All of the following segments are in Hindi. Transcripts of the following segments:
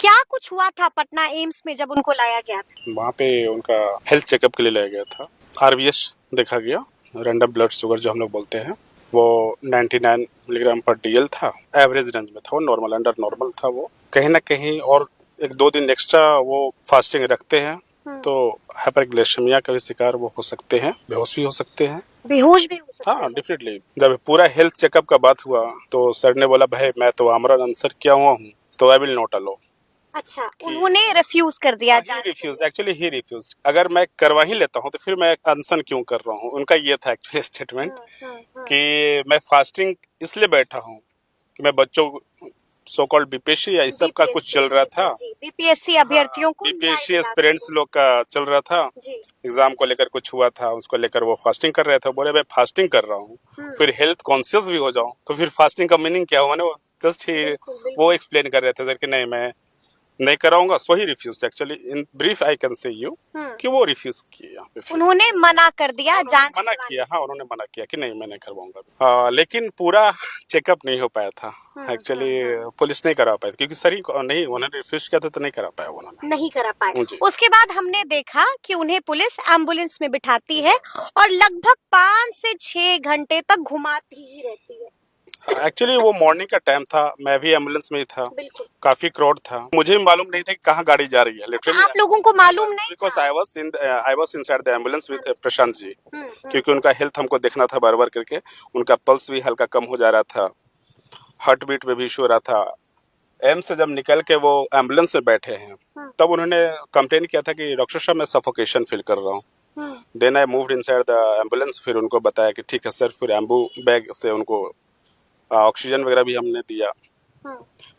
क्या कुछ हुआ था पटना एम्स में जब उनको लाया गया था? वहाँ पे उनका हेल्थ चेकअप के लिए लाया गया था। आरबीएस देखा गया, रैंडम ब्लड शुगर जो हम लोग बोलते हैं, वो 99 मिलीग्राम पर डीएल था। एवरेज रेंज में था, वो नॉर्मल अंडर नॉर्मल था। वो कहीं ना कहीं और 1-2 दिन एक्स्ट्रा वो फास्टिंग रखते हैं तो हाइपरग्लाइसेमिया का भी शिकार वो हो सकते हैं, बेहोश भी हो सकते हैं। बेहोश भी हो सकते हाँ, हैं। डेफिनेटली। जब पूरा हेल्थ चेकअप का बात हुआ तो सर ने बोला, भाई मैं तो आमरण अनसर किया हुआ हूँ, तो आई विल नॉट अलो। अच्छा, उन्होंने रिफ्यूज कर दिया ही जांच रिफ्यूज, करने से। एक्चुअली ही रिफ्यूज। अगर मैं करवा ही लेता हूँ तो फिर मैं अनशन क्यों कर रहा हूँ, उनका ये था एक्चुअली स्टेटमेंट कि मैं फास्टिंग इसलिए बैठा हूँ कि मैं बच्चों सो कॉल्ड बीपीएससी या इस सब का कुछ चल रहा था। बीपीएससी अभ्यर्थियों को न्याय बीपीएससी दिला एस्पिरेंट्स सको। लोग का चल रहा था, जी। एग्जाम को लेकर कुछ हुआ था, उसको लेकर वो फास्टिंग कर रहे थे। बोले मैं फास्टिंग कर रहा हूँ, फिर हेल्थ कॉन्शियस भी हो जाऊं तो फिर फास्टिंग का मीनिंग क्या हुआ ना। जस्ट ही वो एक्सप्लेन कर रहे थे सर कि नहीं मैं नहीं कराऊंगा। So he refuse. Actually in brief I can say you कि वो रिफ्यूज किए यहाँ पे। उन्होंने मना कर दिया जांच मना करवाने किया, से। हाँ उन्होंने मना किया कि नहीं मैं नहीं करवाऊंगा। लेकिन पूरा चेकअप नहीं हो पाया था। एक्चुअली पुलिस नहीं करा पाई क्योंकि सर ही नहीं, उन्होंने रिफ्यूज किया था तो नहीं करा पाया उन्होंने। नहीं करा पाए। जी। उसके बाद हमने देखा कि उन्हें पुलिस एम्बुलेंस में बिठाती है और लगभग 5 से 6 घंटे तक घुमाती ही रहती है। एक्चुअली वो मॉर्निंग का टाइम था, मैं भी एम्बुलेंस में ही था, बिल्कुल। काफी क्राउड था, मुझे भी मालूम नहीं था कि कहाँ गाड़ी जा रही है। लिटरली आप लोगों को मालूम नहीं बिकॉज था? I was inside the ambulance with Prashant ji, क्योंकि उनका हेल्थ हमको देखना था बार बार करके। उनका पल्स भी हल्का कम हो जा रहा था, हार्ट बीट में भी इशू हो रहा था। एम्स से जब निकल के वो एम्बुलेंस में बैठे हैं तब उन्होंने कंप्लेन किया था कि डॉक्टर साहब मैं सफोकेशन फील कर रहा हूँ। Then I moved inside the ambulance. फिर उनको बताया कि ठीक है सर, फिर एम्बू बैग से उनको ऑक्सीजन वगैरह भी हमने दिया।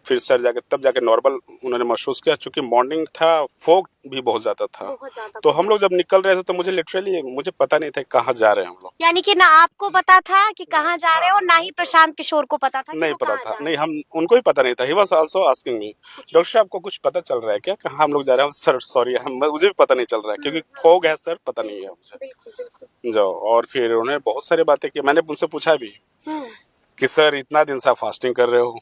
फिर सर जाके तब जाके नॉर्मल उन्होंने महसूस किया। चूंकि मॉर्निंग था, फोग भी बहुत ज्यादा था, तो हम लोग जब निकल रहे थे तो मुझे लिटरली मुझे पता नहीं था कहाँ जा रहे हैं हम लोग। यानी कि ना आपको पता था कि कहाँ जा रहे हो, ना ही प्रशांत किशोर को पता था कि नहीं वो पता कहाँ था, जा रहे नहीं हम उनको ही पता नहीं था। He was also asking me, doctor साहब को कुछ पता चल रहा है क्या, कहाँ हम लोग जा रहे हैं? सर सॉरी, हम मुझे भी पता नहीं चल रहा है क्योंकि फोग है सर, पता नहीं है मुझे। जो और फिर उन्होंने बहुत सारी बातें की। मैंने उनसे पूछा भी कि सर इतना दिन से आप फास्टिंग कर रहे हो,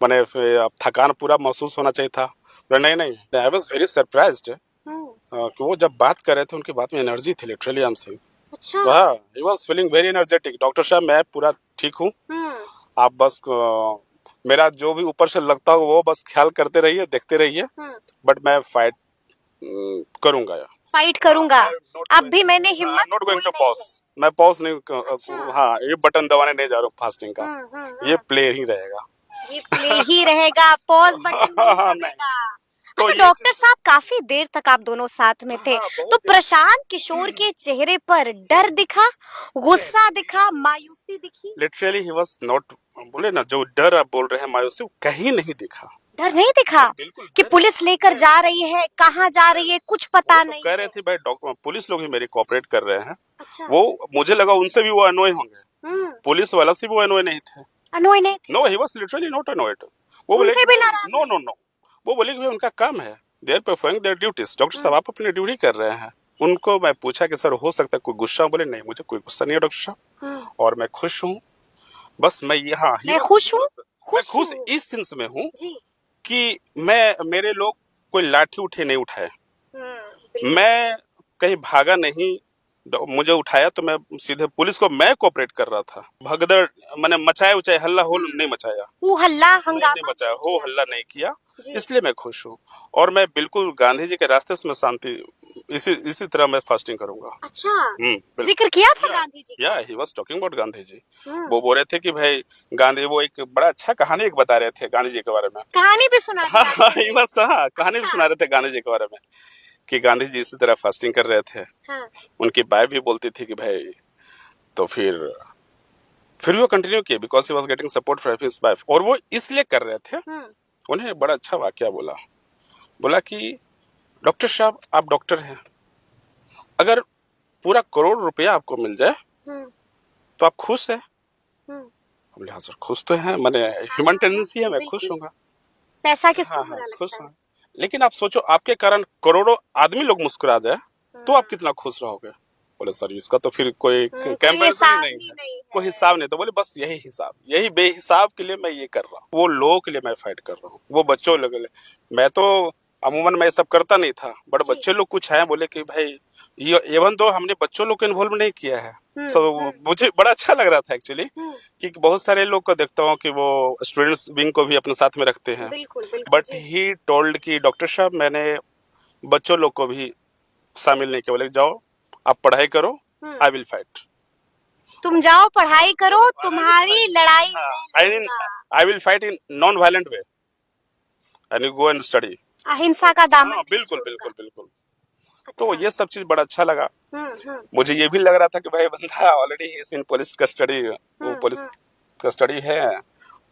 मैंने फिर अब थकान पूरा महसूस होना चाहिए था। बोले, नहीं नहीं। आई वाज वेरी सरप्राइज्ड कि वो जब बात कर रहे थे उनकी बात में एनर्जी थी। लिटरली आई एम सेइंग, अच्छा। हाँ, he was feeling very energetic. Doctor साहब मैं पूरा ठीक हूँ, आप बस मेरा जो भी ऊपर से लगता हो वो बस ख्याल करते रहिए, देखते रहिए, बट मैं फाइट करूंगा। फाइट करूंगा। अब भी मैंने हिम्मत नॉट गोइंग टू नहीं पॉज, मैं पॉज नहीं। हाँ, ये बटन दबाने नहीं जा रहा हूँ फास्टिंग का, ये प्ले ही रहेगा। ये प्ले ही रहेगा, पॉज बटन नहीं हाँ, दबेगा। तो अच्छा ये डॉक्टर साहब, काफी देर तक आप दोनों साथ में थे, बहुत तो प्रशांत किशोर के चेहरे पर डर दिखा, गुस्सा दिखा, मायूसी दिखी? Literally he was not. बोले ना, जो डर आप बोल रहे हैं, मायूसी, वो कहीं नहीं दिखा। डर नहीं दिखा बिल्कुल कि पुलिस लेकर जा रही है, कहाँ जा रही है कुछ पता तो नहीं कह रहे है। थे भाई पुलिस लोग ही मेरी कोऑपरेट कर रहे हैं। अच्छा। वो मुझे लगा उनसे भी वो अनोय होंगे, पुलिस वाला से भी वो अनोय नहीं थे। अनोय नहीं थे? No, he was literally not annoyed. वो बोले उनसे भी नाराज नो नो नो, वो बोले कि भाई उनका काम है, they are performing their duties. Doctor साहब आप अपनी ड्यूटी कर रहे हैं। उनको मैं पूछा कि सर हो सकता है कोई गुस्सा? बोले नहीं, मुझे कोई गुस्सा नहीं है डॉक्टर साहब, और मैं खुश हूँ। बस मैं यहाँ मैं खुश हूँ। मैं खुश इस सेंस में हूँ जी। कि मेरे लोग कोई लाठी उठे नहीं उठाए, बिल्कुल। मैं कहीं भागा नहीं। मुझे उठाया तो मैं सीधे पुलिस को मैं कोऑपरेट कर रहा था। भगदड़ मैंने मचाए उचाए हल्ला हो नहीं मचाया, वो हल्ला नहीं हंगामा मचाया, हो हल्ला नहीं किया। जी। इसलिए मैं खुश हूँ, और मैं बिल्कुल गांधी जी के रास्ते से मैं शांति इसी तरह मैं फास्टिंग करूंगा। अच्छा, बिल्कुल। जिक्र किया था गांधी जी का? या he was talking about Gandhi ji. वो बोल रहे थे कि भाई गांधी, वो एक बड़ा अच्छा कहानी एक बता रहे थे गांधी जी के बारे में। कहानी भी सुना दी हाँ आज हाँ, के ही दिन। वाज, हाँ, कहानी भी सुना रहे थे गांधी जी के बारे में कि गांधी जी इसी तरह फास्टिंग कर रहे थे। हाँ। उनकी वाइफ भी बोलती थी कि भाई, तो फिर वो कंटिन्यू किए because he was getting support from his wife, और वो इसलिए कर रहे थे। उन्हें बड़ा अच्छा वाक्य बोला, बोला कि डॉक्टर साहब आप डॉक्टर हैं, अगर पूरा करोड़ रुपया आपको मिल जाए तो आप खुश हैं? बोले हाँ सर खुश तो हैं, मैंने ह्यूमन टेंडेंसी है, मैं खुश हूँगा। पैसा किसको हाँ बुरा हाँ, लगता खुश है? हूँ। लेकिन आप सोचो आपके कारण करोड़ों आदमी लोग मुस्कुरा जाए तो आप कितना खुश रहोगे? बोले सर इसका तो फिर कोई कोई कंपैरिजन ही हिसाब नहीं ही है, नहीं है। कोई हिसाब नहीं। तो बोले बस यही हिसाब, यही बेहिसाब के लिए मैं ये कर रहा हूँ, वो लोगों के लिए मैं फाइट कर रहा हूँ, वो बच्चों लोगों के लिए। मैं तो अमूमन मैं ये सब करता नहीं था, बट जी। बच्चे लोग कुछ हैं बोले कि भाई ये इवन तो हमने बच्चों लोग को इन्वॉल्व नहीं किया है। मुझे बड़ा अच्छा लग रहा था एक्चुअली, कि बहुत सारे लोग को देखता हूँ कि वो स्टूडेंट्स विंग को भी अपने साथ में रखते हैं, बिल्कुल बिल्कुल बट ही टोल्ड कि डॉक्टर साहब मैंने बच्चों लोग को भी शामिल नहीं किया। बोले जाओ आप पढ़ाई करो, आई विल फाइट, तुम जाओ पढ़ाई करो, तुम्हारी लड़ाई मैं I mean I will fight in non violent way and you go and study. अहिंसा का दामन नहीं बिल्कुल छोड़ूंगा। बिल्कुल बिल्कुल। अच्छा। तो ये सब चीज बड़ा अच्छा लगा। हम्म। मुझे ये भी लग रहा था कि भाई बंदा already is in police custody, वो पुलिस कस्टडी है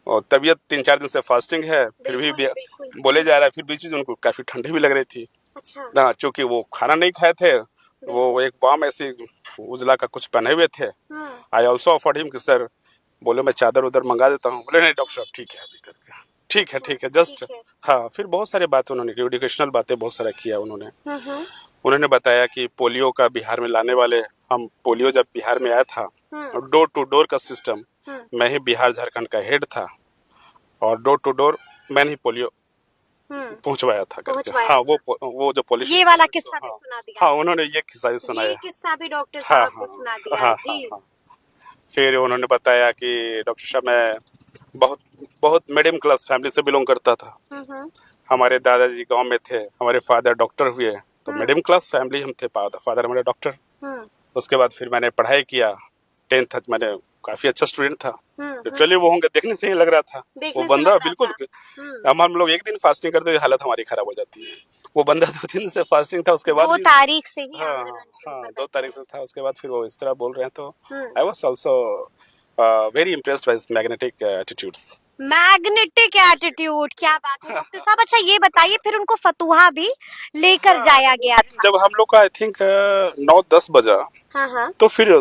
और तबीयत 3-4 दिन से फास्टिंग है, फिर भी बिल्कुल। बोले जा रहा है। फिर बीच में उनको काफी ठंडी भी लग रही थी अच्छा। ना, चूंकि वो खाना नहीं खाए थे, वो एक बाम ऐसी उजला का कुछ पहने हुए थे। आई ऑल्सो ऑफर्ड हिम कि सर, बोले मैं चादर उधर मंगा देता हूँ। बोले नहीं डॉक्टर साहब ठीक है अभी करके, ठीक है जस्ट। हाँ, फिर बहुत सारी बातें उन्होंने की, एजुकेशनल बातें बहुत सारा किया उन्होंने। उन्होंने बताया कि पोलियो का बिहार में लाने वाले, हम पोलियो जब बिहार में आया था, डोर टू डोर का सिस्टम, मैं ही बिहार झारखंड का हेड था और डोर टू डोर मैंने ही पोलियो पहुंचवाया था करके। हाँ, वो जो पुलिस, ये वाला किस्सा भी सुना दिया। हाँ उन्होंने ये किस्सा भी सुनाया। ये किस्सा भी डॉक्टर साहब को सुना दिया जी। फिर उन्होंने बताया कि डॉक्टर साहब मैं बहुत मिडिल क्लास फैमिली से बिलोंग करता था। हमारे दादाजी गांव में थे, हमारे फादर डॉक्टर हुए, तो मिडिल क्लास फैमिली हम थे, फादर हमारे डॉक्टर। उसके बाद फिर मैंने पढ़ाई किया, 10th तक मैंने काफी अच्छा स्टूडेंट था। एक्चुअली वो होंगे देखने से ही लग रहा था, वो बंदा बिल्कुल। हम लोग एक दिन फास्टिंग करते हालत हमारी खराब हो जाती है, वो बंदा 2 दिन से फास्टिंग था। उसके बाद 2 तारीख से ही। हाँ 2 तारीख से था। उसके बाद फिर वो इस तरह बोल रहे हैं, तो I was also very impressed by his magnetic attitudes. Magnetic attitude, क्या बात है डॉक्टर साहब। अच्छा ये बताइए, फिर उनको फतुहा भी लेकर जाया गया था। जब हम लोग का आई थिंक 9-10 बजा, तो फिर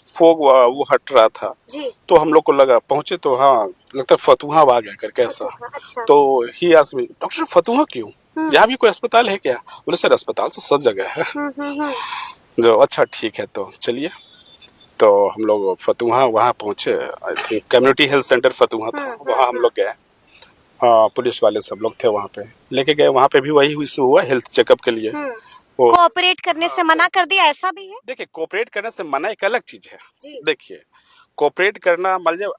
फोग वो हट रहा था जी। तो हम लोग को लगा, पहुंचे तो हाँ लगता है फतुहा आ गया करके ऐसा। अच्छा। तो he asked me, doctor Fatuha क्यों, यहाँ भी कोई अस्पताल है क्या? बोले सर अस्पताल तो सब जगह है। जो अच्छा ठीक है तो चलिए। तो हम लोग फतुहा वहाँ पहुंचे, I think community health centre Fatuha था, वहाँ हम लोग गए। हाँ, पुलिस वाले सब लोग थे वहाँ पे, लेके गए। वहाँ पे भी वही इशू हुआ हेल्थ चेकअप के लिए। कोऑपरेट करने से मना कर दिया, ऐसा भी है? देखिए, कोऑपरेट करने से मना एक अलग चीज है। देखिए, कोऑपरेट करना मतलब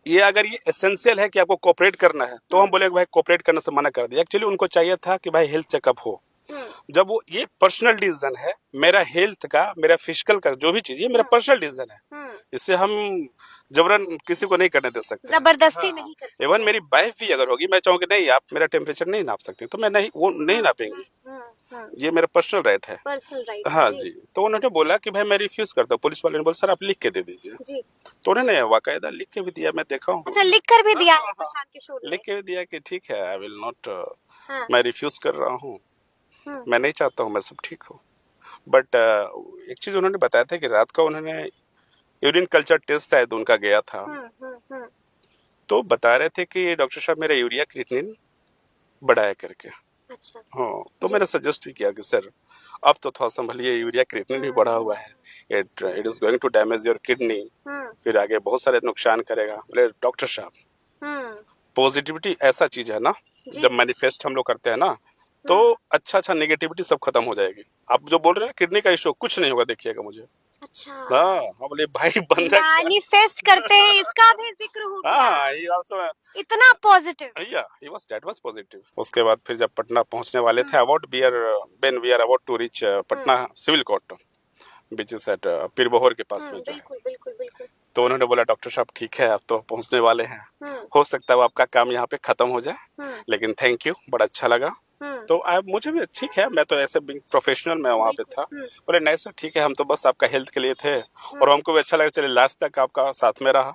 ये अगर ये एसेंशियल है कि आपको कोऑपरेट करना है, तो हम बोले भाई कोऑपरेट करने से मना कर दिया। एक्चुअली उनको चाहिए था कि भाई हेल्थ चेकअप हो। जब वो ये पर्सनल डिसीजन है, मेरा हेल्थ का, मेरा फिजिकल का जो भी चीज है मेरा पर्सनल डिसीजन है, इससे हम जबरन किसी को नहीं करने दे सकते, जबरदस्ती नहीं कर सकते। इवन मेरी वाइफ भी अगर होगी, मैं चाहूंगी नहीं आप मेरा टेम्परेचर नहीं नाप सकते, तो मैं नहीं, वो नहीं नापेंगी, ये मेरा पर्सनल राइट है। Personal right. हाँ जी। तो उन्होंने बोला कि भाई मैं रिफ्यूज करता हूँ। पुलिस वाले ने बोला सर आप लिख के दे दीजिए जी। तो उन्होंने वाकायदा लिख के भी दिया, मैं देखा हूँ। अच्छा, लिख कर भी दिया है प्रशांत किशोर ने? लिख के भी दिया कि ठीक है, आई विल नॉट, मैं रिफ्यूज कर रहा हूँ, मैं नहीं चाहता हूँ, मैं सब ठीक हूँ। बट एक चीज उन्होंने बताया था कि रात को उन्होंने यूरिन कल्चर टेस्ट शायद उनका गया था, तो बता रहे थे कि डॉक्टर साहब मेरा यूरिया क्रिएटिनिन बढ़ाया करके। अच्छा। हाँ, तो मैंने सजेस्ट भी किया कि सर अब तो थोड़ा संभलिए, यूरिया क्रिएटिनिन भी बढ़ा हुआ है, it is going to damage your kidney, फिर आगे बहुत सारे नुकसान करेगा। बोले डॉक्टर साहब पॉजिटिविटी ऐसा चीज है ना, जब मैनिफेस्ट हम लोग करते हैं ना, तो अच्छा नेगेटिविटी सब खत्म हो जाएगी। आप जो बोल रहे हैं किडनी का इशू, कुछ नहीं होगा, देखिएगा मुझे। अच्छा। हाँ, बोले भाई बंदा मैनिफेस्ट करते हैं, इसका भी जिक्र हो गया। हाँ, he also, इतना positive. he was that much positive। उसके बाद फिर जब पटना पहुंचने वाले थे, when we are about to reach Patna civil court, which is at Pirbahore के पास में जो है, बिल्कुल। तो उन्होंने बोला डॉक्टर साहब ठीक है आप तो पहुंचने वाले हैं, हो सकता है आपका काम यहाँ पे खत्म हो जाए, लेकिन थैंक यू, बड़ा अच्छा लगा। तो आप मुझे भी ठीक है, मैं तो ऐसे प्रोफेशनल मैं वहाँ पे था। बोले नहीं सर ठीक है, हम तो बस आपका हेल्थ के लिए थे और हमको भी अच्छा लगा, चले लास्ट तक आपका साथ में रहा,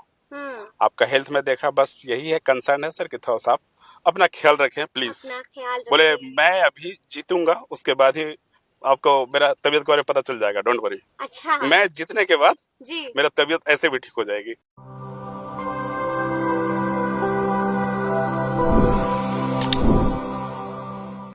आपका हेल्थ में देखा, बस यही है कंसर्न है सर कि थोड़ा सा आप अपना ख्याल रखें प्लीज। बोले मैं अभी जीतूंगा, उसके बाद ही आपको मेरा तबीयत के बारे में पता चल जाएगा, डोंट वरी। अच्छा। मैं जीतने के बाद जी। मेरा तबीयत ऐसे भी ठीक हो जाएगी।